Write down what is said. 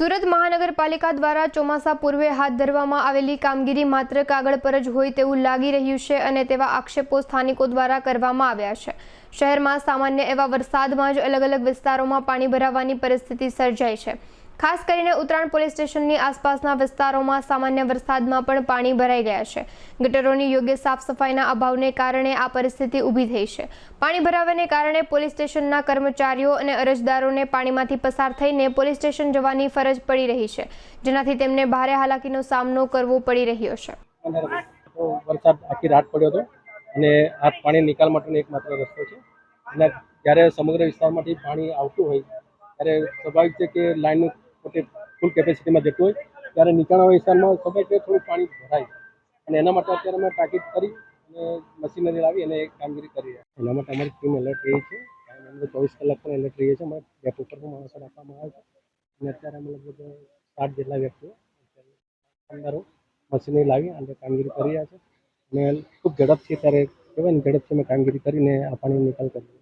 સુરત મહાનગરપાલિકા દ્વારા ચોમાસા પૂર્વે હાથ ધરવામાં આવેલી કામગીરી માત્ર કાગળ પર જ હોય તેવું લાગી રહ્યું છે અને તેવા આક્ષેપો સ્થાનિકો દ્વારા કરવામાં આવ્યા છે। શહેરમાં સામાન્ય એવા વરસાદમાં જ અલગ અલગ વિસ્તારોમાં પાણી ભરાવાની પરિસ્થિતિ સર્જાઈ છે। ખાસ કરીને ઉત્તરાયણ પોલીસ સ્ટેશનની આસપાસના વિસ્તારોમાં સામાન્ય વરસાદમાં પણ પાણી ભરાઈ ગયા છે। ગટરોની યોગ્ય સાફ સફાઈના અભાવને કારણે આ પરિસ્થિતિ ઊભી થઈ છે। પાણી ભરાવાને કારણે પોલીસ સ્ટેશનના કર્મચારીઓ અને અરજદારોને પાણીમાંથી પસાર થઈને પોલીસ સ્ટેશન જવાની ફરજ પડી રહી છે, જેનાથી તેમને ભારે હાલાકીનો સામનો કરવો પડી રહ્યો છે। વરસાદ આખી રાત પડ્યો હતો અને આ પાણી નિકાલ માટેનો એકમાત્ર રસ્તો છે અને જ્યારે સમગ્ર વિસ્તારમાંથી પાણી આવતું હોય ત્યારે સ્વાભાવિક છે કે લાઈનનું ફૂલ કેપેસિટીમાં જતું હોય ત્યારે નીચાણવાળા વિસ્તારમાં સ્વાભાવિક છે થોડું પાણી ભરાય અને એના માટે અત્યારે અમે તાકીદ કરી અને મશીનરી લાવી અને કામગીરી કરી રહ્યા છીએ। એના માટે અમારી ટીમ એલર્ટ રહી છે અને અમે 24 કલાક પણ એલર્ટ રહીએ છીએ। અમારે ડેપો પર પણ માણસો રાખવામાં આવે છે અને અત્યારે અમે લગભગ 60 જેટલા વ્યક્તિઓ અંદરો મશીનરી લાવી અને કામગીરી કરી રહ્યા છે અને ખૂબ ઝડપથી અત્યારે કહેવાય ને ઝડપથી અમે કામગીરી કરીને આ પાણીનો નિકાલ કરીએ।